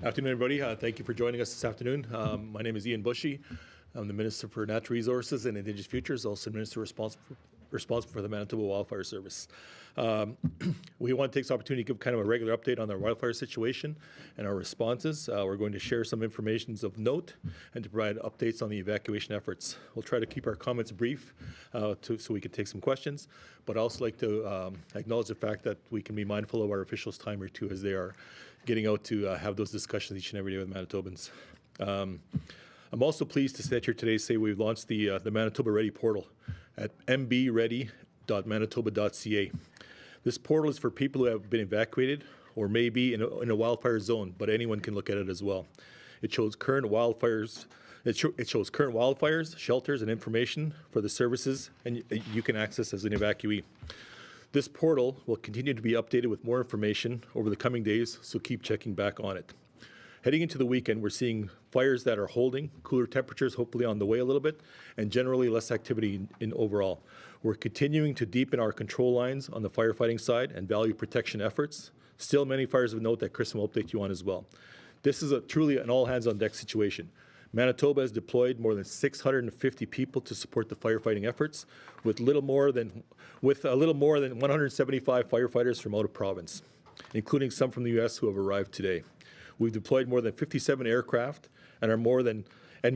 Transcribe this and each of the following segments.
Afternoon, everybody. Thank you for joining us this afternoon. My name is Ian Bushy. I'm the Minister for Natural Resources and Indigenous Futures, also Minister responsible for the Manitoba Wildfire Service. We want to take this opportunity to give kind of a regular update on the wildfire situation and our responses. We're going to share some information of note and to provide updates on the evacuation efforts. We'll try to keep our comments brief so we can take some questions, but I'd also like to acknowledge the fact that we can be mindful of our officials' time or two as they are getting out to have those discussions each and every day with Manitobans. I'm also pleased to sit here today to say we've launched the Manitoba Ready portal at mbready.manitoba.ca. This portal is for people who have been evacuated or may be in a wildfire zone, but anyone can look at it as well. It shows current wildfires. It shows current wildfires, shelters, and information for the services, and you can access as an evacuee. This portal will continue to be updated with more information over the coming days, so keep checking back on it. Heading into the weekend, we're seeing fires that are holding, cooler temperatures hopefully on the way a little bit, and generally less activity in overall. We're continuing to deepen our control lines on the firefighting side and value protection efforts. Still many fires of note that Kristen will update you on as well. This is truly an all-hands-on-deck situation. Manitoba has deployed more than 650 people to support the firefighting efforts, with a little more than 175 firefighters from out of province, including some from the U.S. who have arrived today. We've deployed more than 57 aircraft and more than 80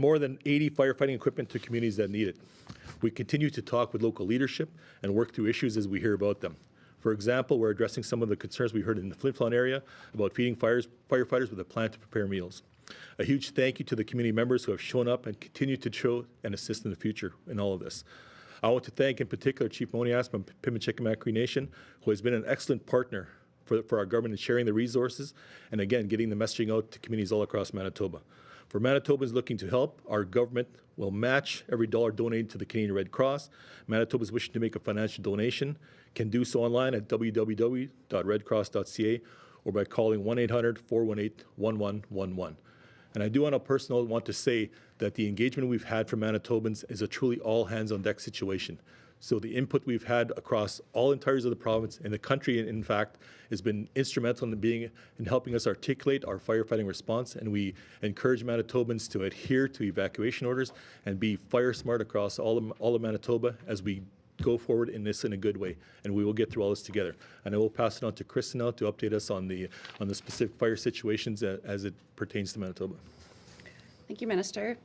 firefighting equipment to communities that need it. We continue to talk with local leadership and work through issues as we hear about them. For example, we're addressing some of the concerns we heard in the Flintflon area about feeding firefighters with a plan to prepare meals. A huge thank you to the community members who have shown up and continue to show and assist in the future in all of this. I want to thank in particular Chief Monias from Pimicikamak Cree Nation, who has been an excellent partner for our government in sharing the resources and again getting the messaging out to communities all across Manitoba. For Manitobans looking to help, our government will match every dollar donated to the Canadian Red Cross. Manitobans wishing to make a financial donation can do so online at www.redcross.ca or by calling 1-800-418-1111. And I do on a personal want to say that the engagement we've had from Manitobans is a truly all hands on deck situation. So the input we've had across all entireties of the province and the country, in fact, has been instrumental in helping us articulate our firefighting response. And we encourage Manitobans to adhere to evacuation orders and be fire smart across all of Manitoba as we go forward in this in a good way. And we will get through all this together. And I will pass it on to Kristen now to update us on the specific fire situations as it pertains to Manitoba. Thank you, Minister.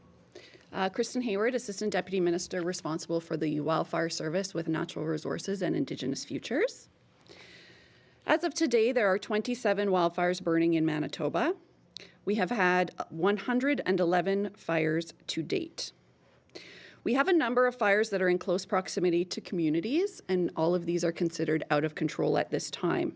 Kristen Hayward, Assistant Deputy Minister responsible for the Wildfire Service with Natural Resources and Indigenous Futures. As of today, there are 27 wildfires burning in Manitoba. We have had 111 fires to date. We have a number of fires that are in close proximity to communities, and all of these are considered out of control at this time.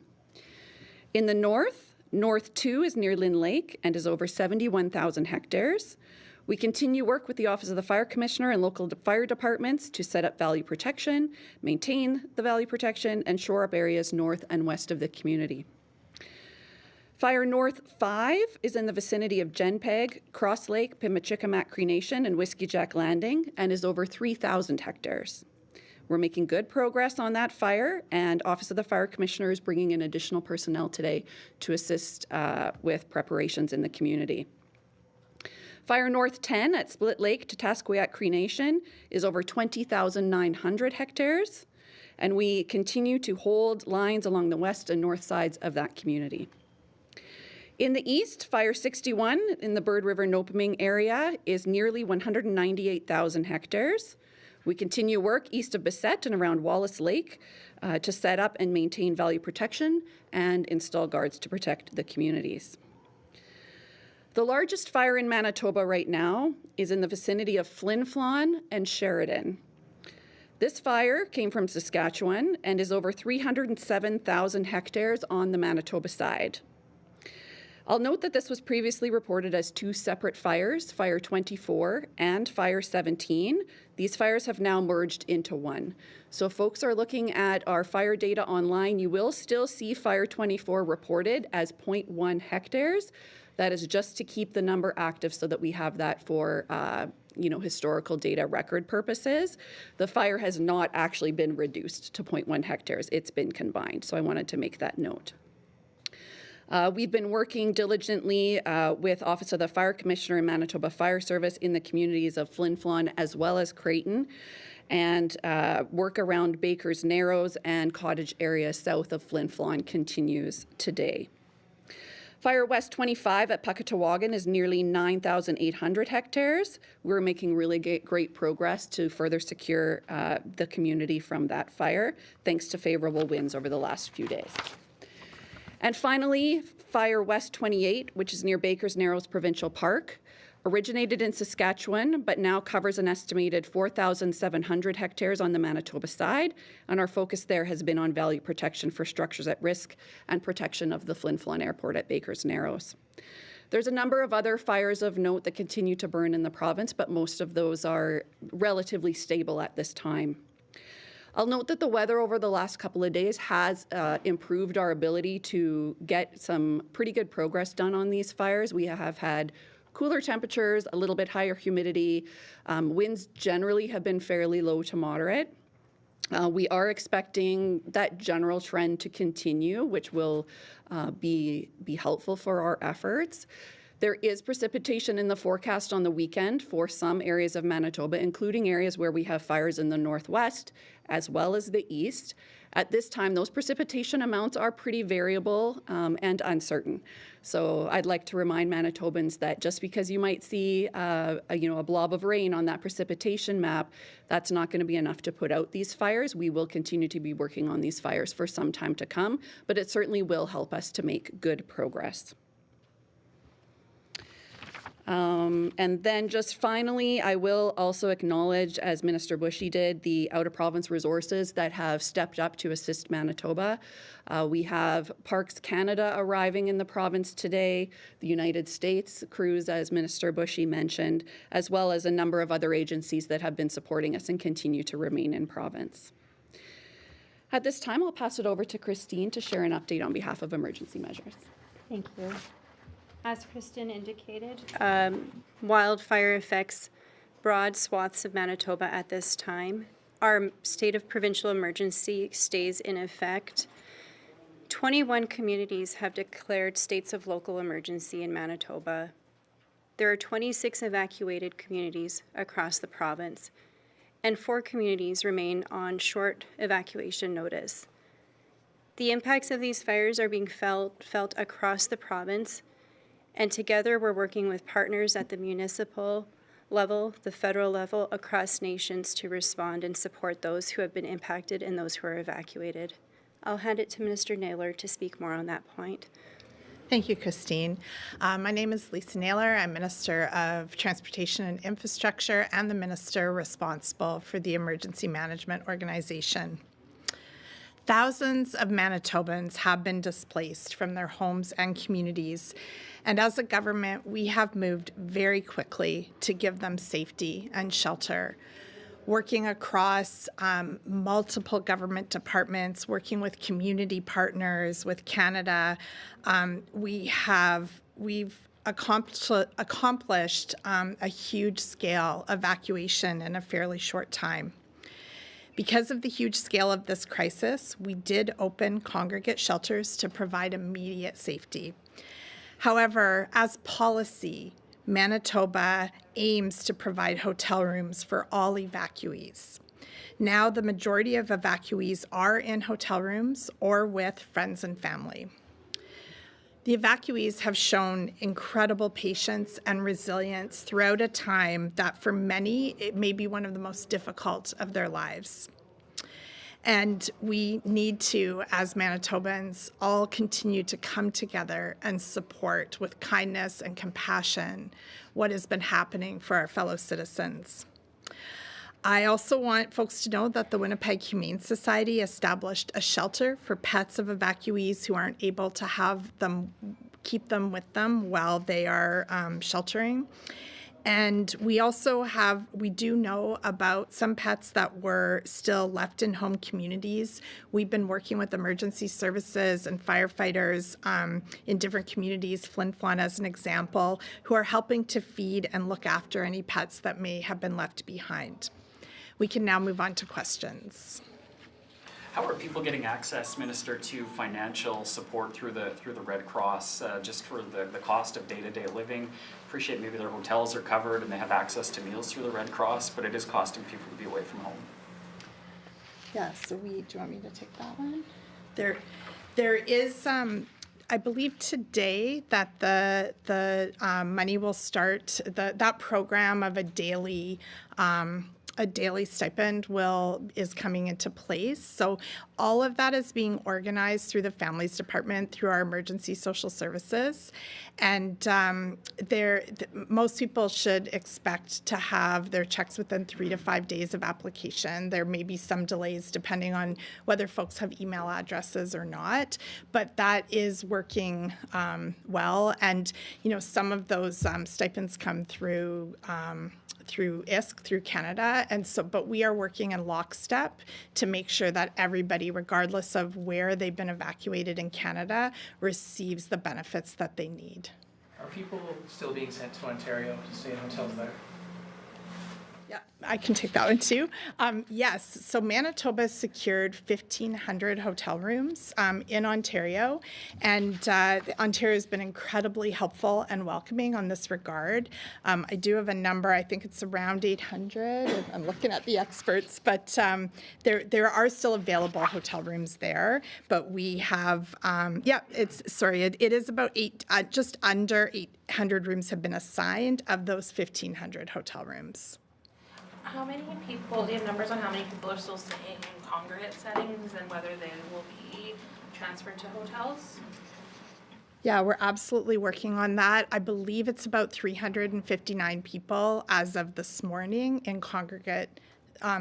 In the north, North 2 is near Lynn Lake and is over 71,000 hectares. We continue work with the Office of the Fire Commissioner and local fire departments to set up value protection, maintain the value protection, and shore up areas north and west of the community. Fire North 5 is in the vicinity of Genpeg, Cross Lake, Pimicikamak Cree Nation, and Whiskey Jack Landing, and is over 3,000 hectares. We're making good progress on that fire, and Office of the Fire Commissioner is bringing in additional personnel today to assist with preparations in the community. Fire North 10 at Split Lake to Tasqueyac Cree Nation is over 20,900 hectares, and we continue to hold lines along the west and north sides of that community. In the east, Fire 61 in the Bird River Nopaming area is nearly 198,000 hectares. We continue work east of Bissett and around Wallace Lake to set up and maintain value protection and install guards to protect the communities. The largest fire in Manitoba right now is in the vicinity of Flintflon and Sheridan. This fire came from Saskatchewan and is over 307,000 hectares on the Manitoba side. I'll note that this was previously reported as two separate fires, Fire 24 and Fire 17. These fires have now merged into one. So if folks are looking at our fire data online, you will still see Fire 24 reported as 0.1 hectares. That is just to keep the number active so that we have that for historical data record purposes. The fire has not actually been reduced to 0.1 hectares. It's been combined. So I wanted to make that note. We've been working diligently with Office of the Fire Commissioner and Manitoba Fire Service in the communities of Flintflon as well as Creighton, and work around Baker's Narrows and Cottage area south of Flintflon continues today. Fire West 25 at Puckatawagan is nearly 9,800 hectares. We're making really great progress to further secure the community from that fire, thanks to favorable winds over the last few days. And finally, Fire West 28, which is near Baker's Narrows Provincial Park, originated in Saskatchewan, but now covers an estimated 4,700 hectares on the Manitoba side, and our focus there has been on value protection for structures at risk and protection of the Flin Airport at Baker's Narrows. There's a number of other fires of note that continue to burn in the province, but most of those are relatively stable at this time. I'll note that the weather over the last couple of days has improved our ability to get some pretty good progress done on these fires. We have had cooler temperatures, a little bit higher humidity. Winds generally have been fairly low to moderate. We are expecting that general trend to continue, which will be helpful for our efforts. There is precipitation in the forecast on the weekend for some areas of Manitoba, including areas where we have fires in the northwest as well as the east. At this time, those precipitation amounts are pretty variable and uncertain. So I'd like to remind Manitobans that just because you might see a blob of rain on that precipitation map, that's not going to be enough to put out these fires. We will continue to be working on these fires for some time to come, but it certainly will help us to make good progress. And then just finally, I will also acknowledge, as Minister Bushy did, the out-of-province resources that have stepped up to assist Manitoba. We have Parks Canada arriving in the province today, the United States crews, as Minister Bushy mentioned, as well as a number of other agencies that have been supporting us and continue to remain in province. At this time, I'll pass it over to Christine to share an update on behalf of emergency measures. Thank you. As Kristen indicated, wildfire affects broad swaths of Manitoba at this time. Our state of provincial emergency stays in effect. 21 communities have declared states of local emergency in Manitoba. There are 26 evacuated communities across the province, and 4 communities remain on short evacuation notice. The impacts of these fires are being felt across the province, and together we're working with partners at the municipal level, the federal level, across nations to respond and support those who have been impacted and those who are evacuated. I'll hand it to Minister Naylor to speak more on that point. Thank you, Christine. My name is Lisa Naylor. I'm Minister of Transportation and Infrastructure and the Minister responsible for the Emergency Management Organization. Thousands of Manitobans have been displaced from their homes and communities, and as a government, we have moved very quickly to give them safety and shelter. Working across multiple government departments, working with community partners, with Canada, we've accomplished a huge scale evacuation in a fairly short time. Because of the huge scale of this crisis, we did open congregate shelters to provide immediate safety. However, as policy, Manitoba aims to provide hotel rooms for all evacuees. Now, the majority of evacuees are in hotel rooms or with friends and family. The evacuees have shown incredible patience and resilience throughout a time that for many, it may be one of the most difficult of their lives. And we need to, as Manitobans, all continue to come together and support with kindness and compassion what has been happening for our fellow citizens. I also want folks to know that the Winnipeg Humane Society established a shelter for pets of evacuees who aren't able to keep them with them while they are sheltering. And we do know about some pets that were still left in home communities. We've been working with emergency services and firefighters in different communities, Flintflon as an example, who are helping to feed and look after any pets that may have been left behind. We can now move on to questions. How are people getting access, Minister, to financial support through the Red Cross, just for the cost of day-to-day living? Appreciate maybe their hotels are covered and they have access to meals through the Red Cross, but it is costing people to be away from home. Yeah, so do you want me to take that one? There is, I believe today that the money will start, that program of a daily stipend is coming into place. So all of that is being organized through the Families Department, through our emergency social services. And most people should expect to have their checks within 3 to 5 days of application. There may be some delays depending on whether folks have email addresses or not, but that is working well. And, some of those stipends come through ISK, through Canada. And so, but we are working in lockstep to make sure that everybody, regardless of where they've been evacuated in Canada, receives the benefits that they need. Are people still being sent to Ontario to stay in hotels there? Yeah, I can take that one too. Yes, so Manitoba secured 1,500 hotel rooms in Ontario, and Ontario has been incredibly helpful and welcoming on this regard. I do have a number, I think it's around 800. I'm looking at the experts, but there are still available hotel rooms there, but we have, it is about just under 800 rooms have been assigned of those 1,500 hotel rooms. How many people, do you have numbers on how many people are still staying in congregate settings and whether they will be transferred to hotels? Yeah, we're absolutely working on that. I believe it's about 359 people as of this morning in congregate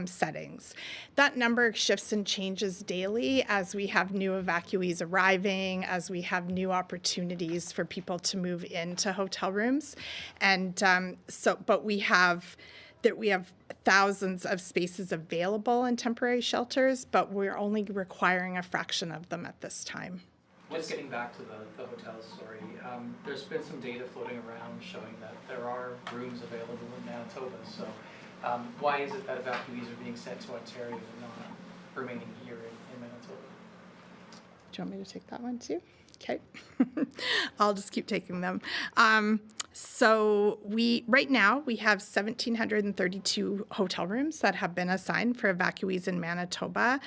settings. That number shifts and changes daily as we have new evacuees arriving, as we have new opportunities for people to move into hotel rooms. And but we have thousands of spaces available in temporary shelters, but we're only requiring a fraction of them at this time. Just getting back to the hotels, sorry. There's been some data floating around showing that there are rooms available in Manitoba. So why is it that evacuees are being sent to Ontario and not remaining here in Manitoba? Do you want me to take that one too? Okay. I'll just keep taking them. So right now we have 1,732 hotel rooms that have been assigned for evacuees in Manitoba.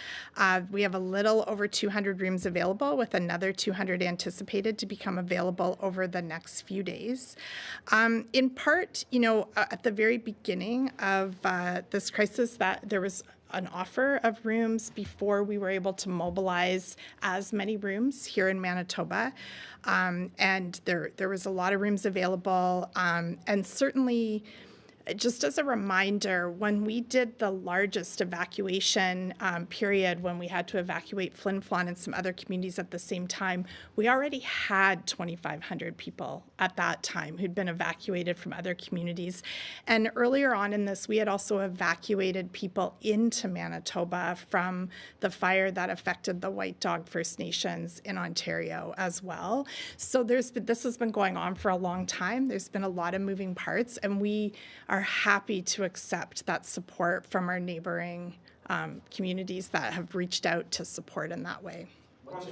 We have a little over 200 rooms available, with another 200 anticipated to become available over the next few days. In part, at the very beginning of this crisis, that there was an offer of rooms before we were able to mobilize as many rooms here in Manitoba. And there was a lot of rooms available. And certainly, just as a reminder, when we did the largest evacuation period, when we had to evacuate Flintflon and some other communities at the same time, we already had 2,500 people at that time who'd been evacuated from other communities. And earlier on in this, we had also evacuated people into Manitoba from the fire that affected the White Dog First Nations in Ontario as well. So this has been going on for a long time. There's been a lot of moving parts, and we are happy to accept that support from our neighboring communities that have reached out to support in that way.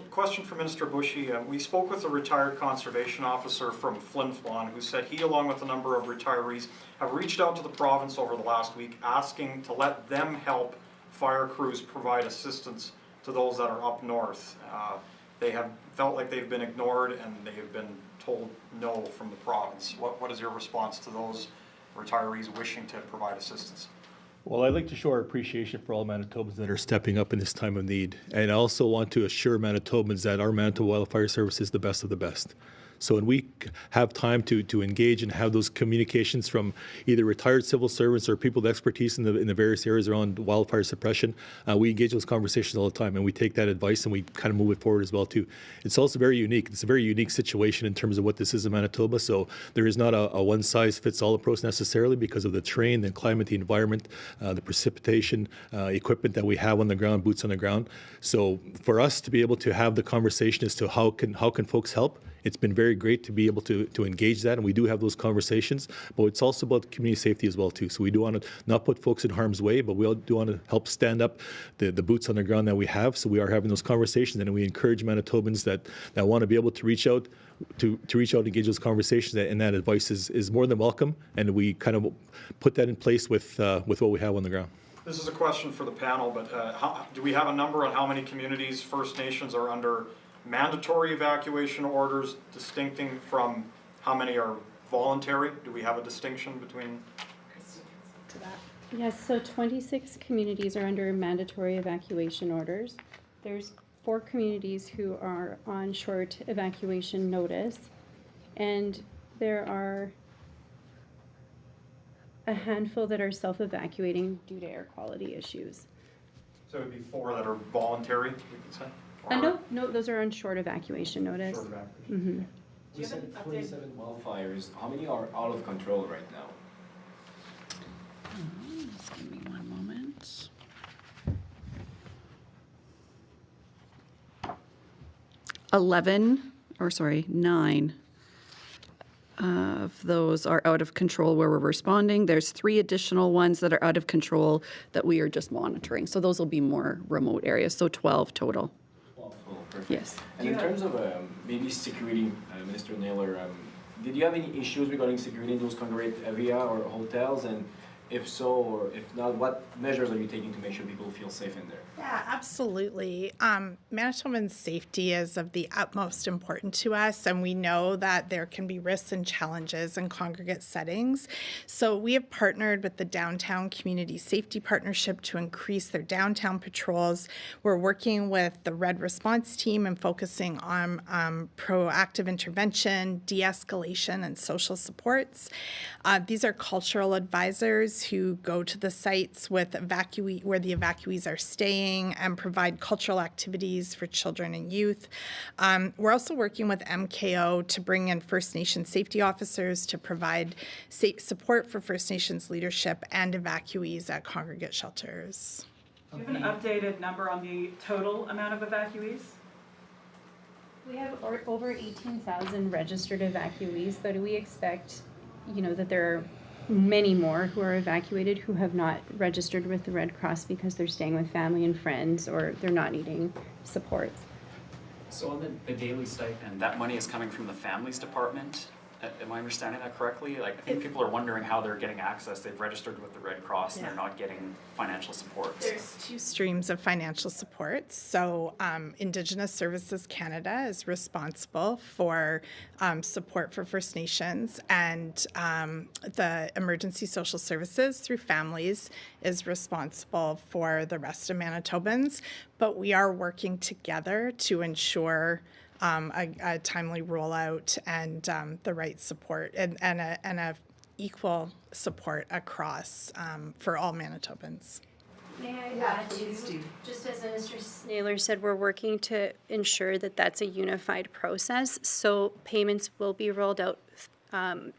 Question for Minister Bushy. We spoke with a retired conservation officer from Flintflon who said he, along with a number of retirees, have reached out to the province over the last week asking to let them help fire crews provide assistance to those that are up north. They have felt like they've been ignored and they have been told no from the province. What is your response to those retirees wishing to provide assistance? Well, I'd like to show our appreciation for all Manitobans that are stepping up in this time of need. And I also want to assure Manitobans that our Manitoba Wildfire Service is the best of the best. So when we have time to engage and have those communications from either retired civil servants or people with expertise in the various areas around wildfire suppression, we engage those conversations all the time, and we take that advice and we kind of move it forward as well too. It's also very unique. It's a very unique situation in terms of what this is in Manitoba. So there is not a one-size-fits-all approach necessarily because of the terrain, the climate, the environment, the precipitation, equipment that we have on the ground, boots on the ground. So for us to be able to have the conversation as to how can folks help, It's been very great to be able to engage that, and we do have those conversations, but it's also about community safety as well too. So we do want to not put folks in harm's way, but we do want to help stand up the boots on the ground that we have. So we are having those conversations, and we encourage Manitobans that want to be able to reach out to engage those conversations, and that advice is more than welcome, and we kind of put that in place with what we have on the ground. This is a question for the panel, but do we have a number on how many communities, First Nations, are under mandatory evacuation orders, distincting from how many are voluntary? Do we have a distinction between? Yes, so 26 communities are under mandatory evacuation orders. There's 4 communities who are on short evacuation notice, and there are a handful that are self-evacuating due to air quality issues. So it would be 4 that are voluntary, we could say? No, those are on short evacuation notice. Short evacuation. Mm-hmm. You said 27 wildfires. How many are out of control right now? Just give me one moment. 9 of those are out of control where we're responding. There's 3 additional ones that are out of control that we are just monitoring. So those will be more remote areas, so 12 total. 12. Oh, perfect. Yes. And in terms of maybe security, Minister Naylor, did you have any issues regarding security in those congregate area or hotels? And if so, or if not, what measures are you taking to make sure people feel safe in there? Yeah, absolutely. Manitoban's safety is of the utmost importance to us, and we know that there can be risks and challenges in congregate settings. So we have partnered with the Downtown Community Safety Partnership to increase their downtown patrols. We're working with the Red Response Team and focusing on proactive intervention, de-escalation, and social supports. These are cultural advisors who go to the sites with where the evacuees are staying and provide cultural activities for children and youth. We're also working with MKO to bring in First Nations safety officers to provide support for First Nations leadership and evacuees at congregate shelters. Do you have an updated number on the total amount of evacuees? We have over 18,000 registered evacuees, but we expect, that there are many more who are evacuated who have not registered with the Red Cross because they're staying with family and friends or they're not needing support. So on the daily stipend, that money is coming from the Families Department? Am I understanding that correctly? Like, I think people are wondering how they're getting access. They've registered with the Red Cross and they're not getting financial support. There's 2 streams of financial support. So Indigenous Services Canada is responsible for support for First Nations, and the Emergency Social Services through Families is responsible for the rest of Manitobans. But we are working together to ensure a timely rollout and the right support and a equal support across for all Manitobans. May I add to, just as Minister Naylor said, we're working to ensure that that's a unified process. So payments will be rolled out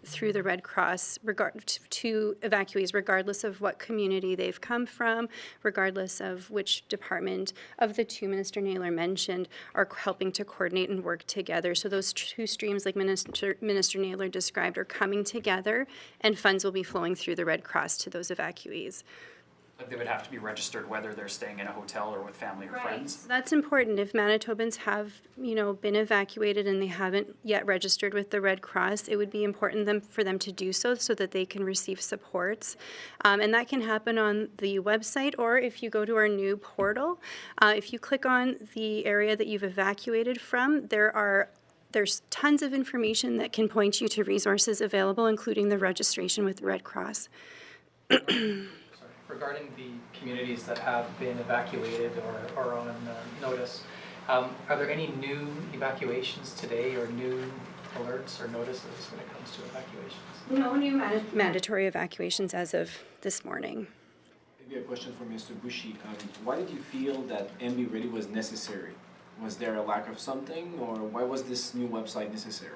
through the Red Cross to evacuees, regardless of what community they've come from, regardless of which department of the 2 Minister Naylor mentioned are helping to coordinate and work together. So those 2 streams, like Minister Naylor described, are coming together, and funds will be flowing through the Red Cross to those evacuees. But they would have to be registered whether they're staying in a hotel or with family or friends. That's important. If Manitobans have, been evacuated and they haven't yet registered with the Red Cross, it would be important for them to do so that they can receive supports. And that can happen on the website, or if you go to our new portal, if you click on the area that you've evacuated from, there's tons of information that can point you to resources available, including the registration with the Red Cross. Regarding the communities that have been evacuated or on notice, are there any new evacuations today or new alerts or notices when it comes to evacuations? No new mandatory evacuations as of this morning. Maybe a question for Mr. Bushy. Why did you feel that MB Ready was necessary? Was there a lack of something, or why was this new website necessary?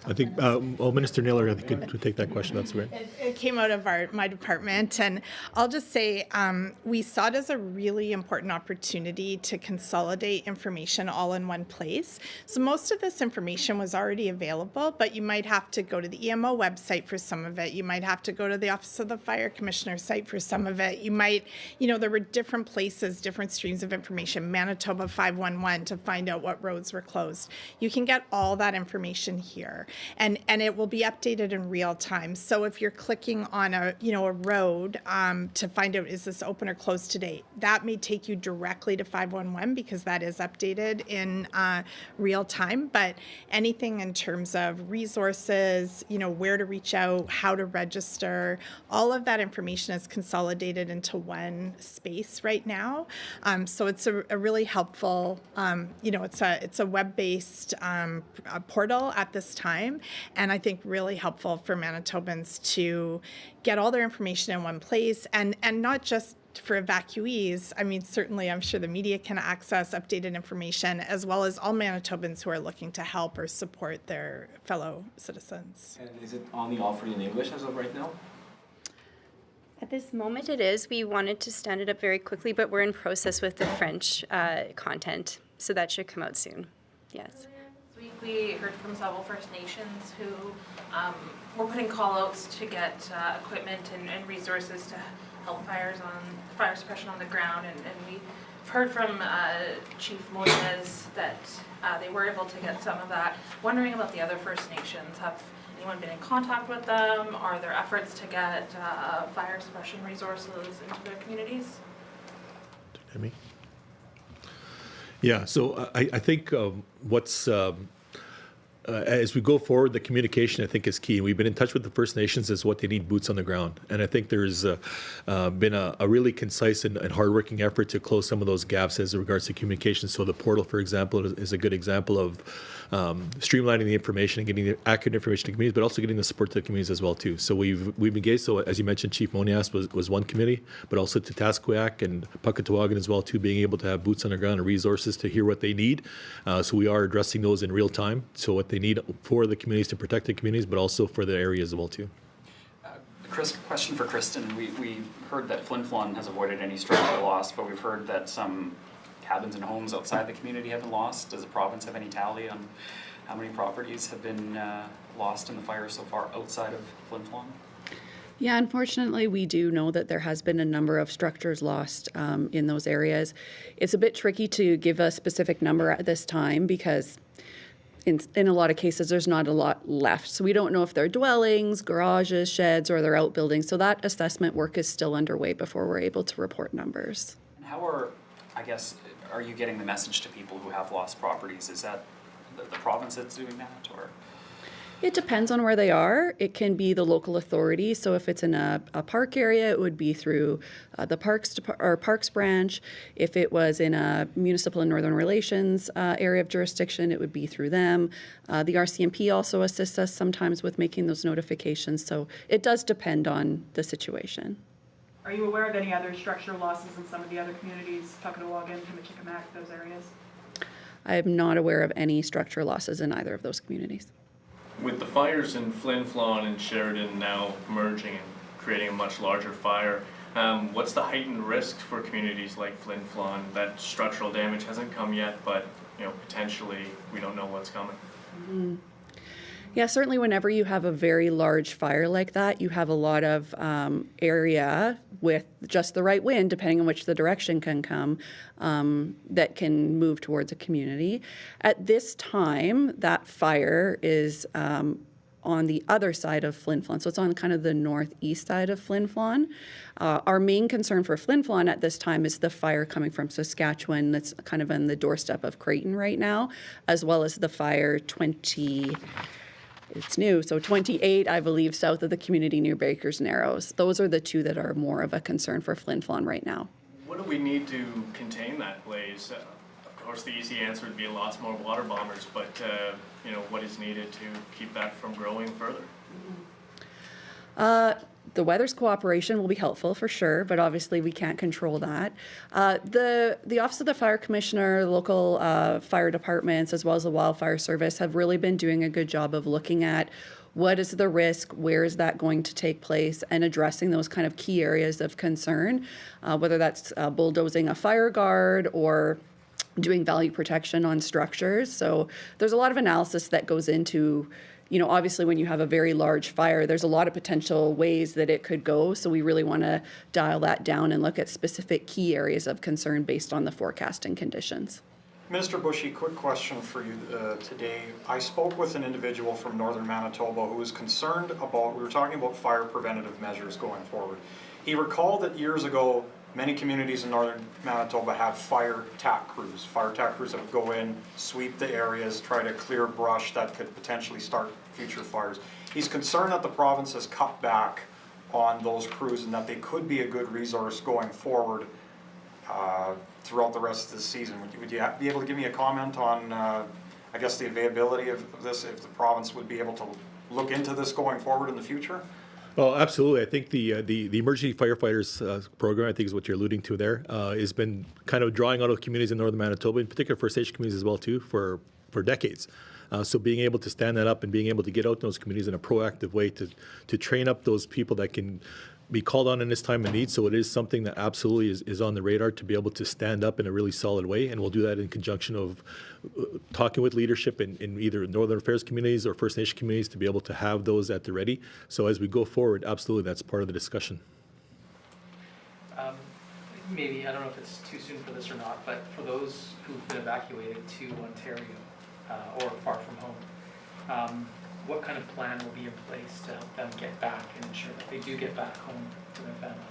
I think, Minister Naylor, I think could take that question. That's great. It came out of my department, and I'll just say we saw it as a really important opportunity to consolidate information all in one place. So most of this information was already available, but you might have to go to the EMO website for some of it. You might have to go to the Office of the Fire Commissioner site for some of it. You might, there were different places, different streams of information, Manitoba 511 to find out what roads were closed. You can get all that information here. And it will be updated in real time. So if you're clicking on a road to find out is this open or closed today, that may take you directly to 511 because that is updated in real time. But anything in terms of resources, where to reach out, how to register, all of that information is consolidated into one space right now. So it's a really helpful, it's a web-based portal at this time, and I think really helpful for Manitobans to get all their information in one place, and not just for evacuees. I mean, certainly I'm sure the media can access updated information, as well as all Manitobans who are looking to help or support their fellow citizens. And is it only offered in English as of right now? At this moment it is. We wanted to stand it up very quickly, but we're in process with the French content, so that should come out soon. Yes. This week we heard from several First Nations who were putting call-outs to get equipment and resources to help fire suppression on the ground, and we've heard from Chief Moyes that they were able to get some of that. Wondering about the other First Nations. Have anyone been in contact with them? Are there efforts to get fire suppression resources into their communities? Amy? Yeah, so I think what's as we go forward, the communication I think is key. We've been in touch with the First Nations as what they need boots on the ground, and I think there's been a really concise and hardworking effort to close some of those gaps as regards to communication. So the portal, for example, is a good example of streamlining the information and getting the accurate information to communities, but also getting the support to the communities as well too. So we've engaged. So as you mentioned, Chief Monias was one committee, but also to Tasqueyac and Puckatawagan as well too, being able to have boots on the ground and resources to hear what they need. So we are addressing those in real time. So what they need for the communities, to protect the communities, but also for the area as well too. Chris, question for Kristen. We heard that Flintflon has avoided any structural loss, but we've heard that some cabins and homes outside the community have been lost. Does the province have any tally on how many properties have been lost in the fire so far outside of Flintflon? Yeah, unfortunately, we do know that there has been a number of structures lost in those areas. It's a bit tricky to give a specific number at this time because in a lot of cases, there's not a lot left. So we don't know if they're dwellings, garages, sheds, or they're outbuildings. So that assessment work is still underway before we're able to report numbers. And how are you getting the message to people who have lost properties? Is that the province that's doing that, or? It depends on where they are. It can be the local authority. So if it's in a park area, it would be through the Parks branch. If it was in a municipal and northern relations area of jurisdiction, it would be through them. The RCMP also assists us sometimes with making those notifications. So it does depend on the situation. Are you aware of any other structural losses in some of the other communities, Puckatawagan, Himichikamak, those areas? I am not aware of any structural losses in either of those communities. With the fires in Flintflon and Sheridan now merging and creating a much larger fire, what's the heightened risk for communities like Flintflon? That structural damage hasn't come yet, but potentially we don't know what's coming. Mm-hmm. Yeah, certainly whenever you have a very large fire like that, you have a lot of area with just the right wind, depending on which the direction can come, that can move towards a community. At this time, that fire is on the other side of Flintflon, so it's on kind of the northeast side of Flintflon. Our main concern for Flintflon at this time is the fire coming from Saskatchewan that's kind of on the doorstep of Creighton right now, as well as the fire 28, I believe, south of the community near Baker's Narrows. Those are the two that are more of a concern for Flintflon right now. What do we need to contain that blaze? Of course, the easy answer would be lots more water bombers, but what is needed to keep that from growing further? the weather's cooperation will be helpful for sure, but obviously we can't control that. The Office of the Fire Commissioner, local fire departments, as well as the Wildfire Service have really been doing a good job of looking at what is the risk, where is that going to take place, and addressing those kind of key areas of concern, whether that's bulldozing a fire guard or doing value protection on structures. So there's a lot of analysis that goes into, obviously when you have a very large fire, there's a lot of potential ways that it could go. So we really want to dial that down and look at specific key areas of concern based on the forecasting conditions. Minister Bushy, quick question for you today. I spoke with an individual from northern Manitoba who was concerned about, we were talking about fire preventative measures going forward. He recalled that years ago, many communities in northern Manitoba have fire tack crews. Fire tack crews that would go in, sweep the areas, try to clear brush that could potentially start future fires. He's concerned that the province has cut back on those crews and that they could be a good resource going forward throughout the rest of the season. Would you be able to give me a comment on, I guess, the availability of this, if the province would be able to look into this going forward in the future? Well, absolutely. I think the emergency firefighters program, I think is what you're alluding to there, has been kind of drawing out of communities in northern Manitoba, in particular First Nation communities as well too, for decades. So being able to stand that up and being able to get out in those communities in a proactive way to train up those people that can be called on in this time of need. So it is something that absolutely is on the radar to be able to stand up in a really solid way. And we'll do that in conjunction of talking with leadership in either Northern Affairs communities or First Nation communities to be able to have those at the ready. So as we go forward, absolutely, that's part of the discussion. Maybe, I don't know if it's too soon for this or not, but for those who've been evacuated to Ontario or far from home, what kind of plan will be in place to help them get back and ensure that they do get back home to their families?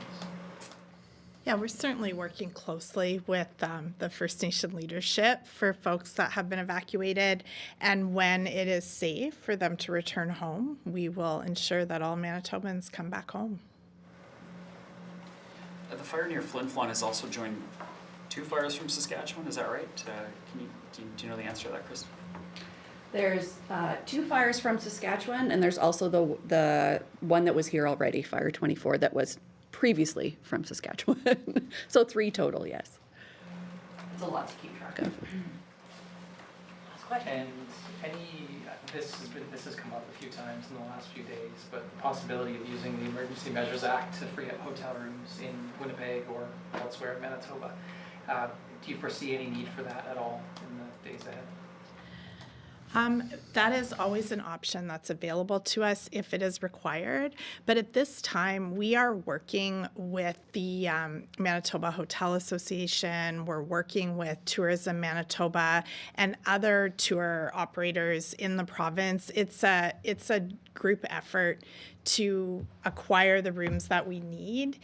Yeah, we're certainly working closely with the First Nation leadership for folks that have been evacuated. And when it is safe for them to return home, we will ensure that all Manitobans come back home. The fire near Flintflon has also joined 2 fires from Saskatchewan, is that right? Do you know the answer to that, Chris? There's 2 fires from Saskatchewan, and there's also the one that was here already, Fire 24, that was previously from Saskatchewan. So 3 total, yes. It's a lot to keep track of. And this has come up a few times in the last few days, but the possibility of using the Emergency Measures Act to free up hotel rooms in Winnipeg or elsewhere in Manitoba. Do you foresee any need for that at all in the days ahead? That is always an option that's available to us if it is required. But at this time, we are working with the Manitoba Hotel Association. We're working with Tourism Manitoba and other tour operators in the province. It's a group effort to acquire the rooms that we need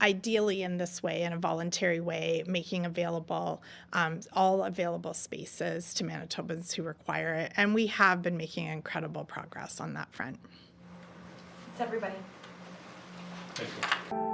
ideally in this way, in a voluntary way, making available all available spaces to Manitobans who require it. And we have been making incredible progress on that front. Thanks, everybody. Thank you.